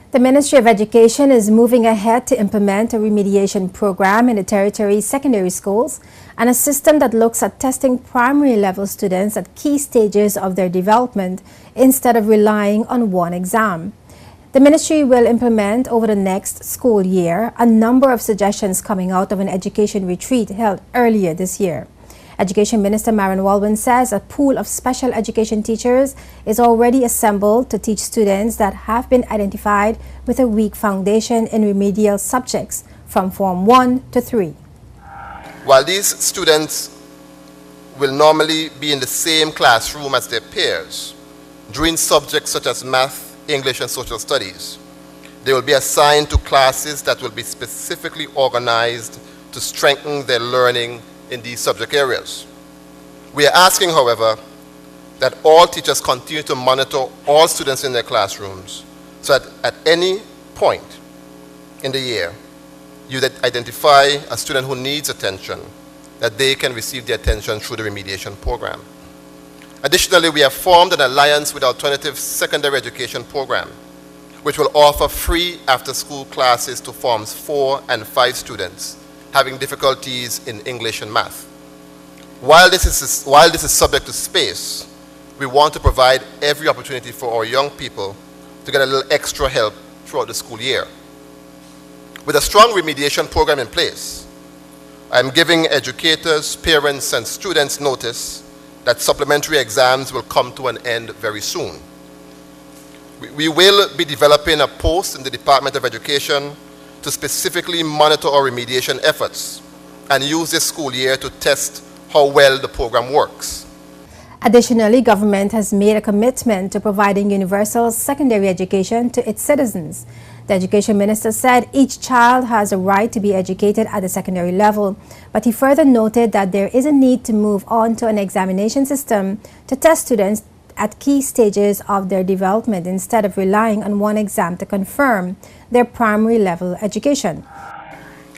The Ministry of Education is moving ahead to implement a remediation program in the territory's secondary schools and a system that looks at testing primary level students at key stages of their development instead of relying on one exam. The ministry will implement over the next school year a number of suggestions coming out of an education retreat held earlier this year. Education Minister Marian Walwyn says a pool of special education teachers is already assembled to teach students that have been identified with a weak foundation in remedial subjects from Form 1 to 3. While these students will normally be in the same classroom as their peers, during subjects such as math, English, and social studies, they will be assigned to classes that will be specifically organized to strengthen their learning in these subject areas. We are asking, however, that all teachers continue to monitor all students in their classrooms so that at any point in the year you identify a student who needs attention, that they can receive the attention through the remediation program. Additionally, we have formed an alliance with Alternative Secondary Education Program, which will offer free after-school classes to Forms 4 and 5 students having difficulties in English and math. While this is subject to space, we want to provide every opportunity for our young people to get a little extra help throughout the school year. With a strong remediation program in place, I'm giving educators, parents, and students notice that supplementary exams will come to an end very soon. We will be developing a post in the Department of Education to specifically monitor our remediation efforts and use this school year to test how well the program works. Additionally, government has made a commitment to providing universal secondary education to its citizens. The Education Minister said each child has a right to be educated at the secondary level, but he further noted that there is a need to move on to an examination system to test students at key stages of their development instead of relying on one exam to confirm their primary level education.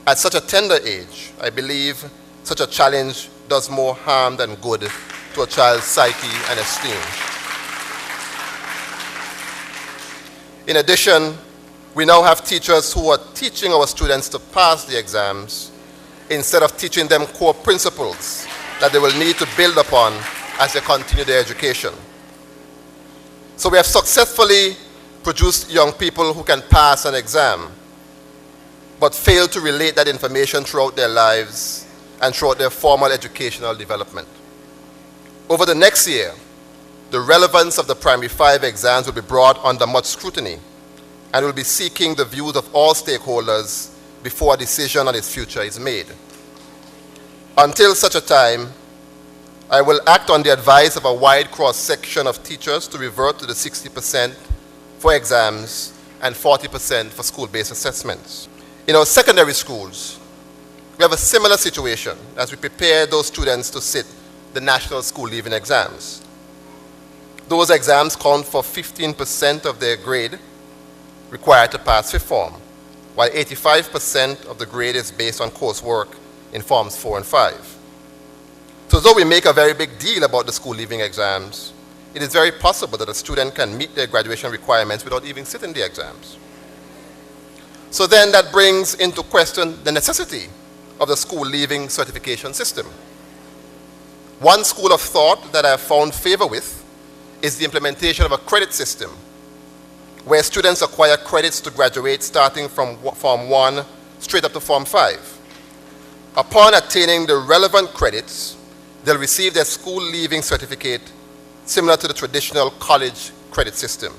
At such a tender age, I believe such a challenge does more harm than good to a child's psyche and esteem. In addition, we now have teachers who are teaching our students to pass the exams instead of teaching them core principles that they will need to build upon as they continue their education. So we have successfully produced young people who can pass an exam, but fail to relate that information throughout their lives and throughout their formal educational development. Over the next year, the relevance of the primary 5 exams will be brought under much scrutiny and will be seeking the views of all stakeholders before a decision on its future is made. Until such a time, I will act on the advice of a wide cross-section of teachers to revert to the 60% for exams and 40% for school-based assessments. In our secondary schools, we have a similar situation as we prepare those students to sit the national school leaving exams. Those exams count for 15% of their grade required to pass fifth form, while 85% of the grade is based on coursework in Forms 4 and 5. So though we make a very big deal about the school leaving exams, it is very possible that a student can meet their graduation requirements without even sitting the exams. So then that brings into question the necessity of the school leaving certification system. One school of thought that I have found favor with is the implementation of a credit system where students acquire credits to graduate starting from Form 1 straight up to Form 5. Upon attaining the relevant credits, they'll receive their school leaving certificate similar to the traditional college credit system.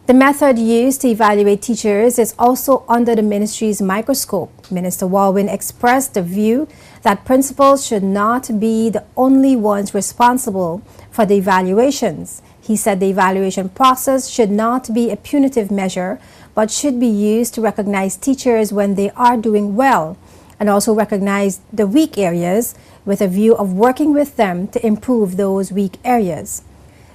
The method used to evaluate teachers is also under the ministry's microscope. Minister Walwyn expressed the view that principals should not be the only ones responsible for the evaluations. He said the evaluation process should not be a punitive measure, but should be used to recognize teachers when they are doing well, and also recognize the weak areas with a view of working with them to improve those weak areas.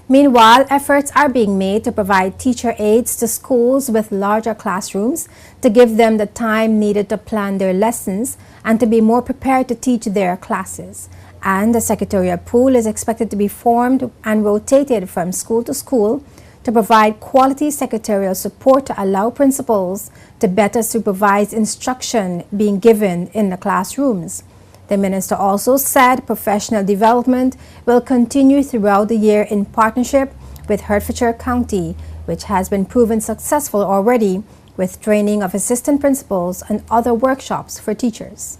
Meanwhile, efforts are being made to provide teacher aides to schools with larger classrooms to give them the time needed to plan their lessons and to be more prepared to teach their classes. And the secretarial pool is expected to be formed and rotated from school to school to provide quality secretarial support to allow principals to better supervise instruction being given in the classrooms. The minister also said professional development will continue throughout the year in partnership with Hertfordshire County, which has been proven successful already with training of assistant principals and other workshops for teachers.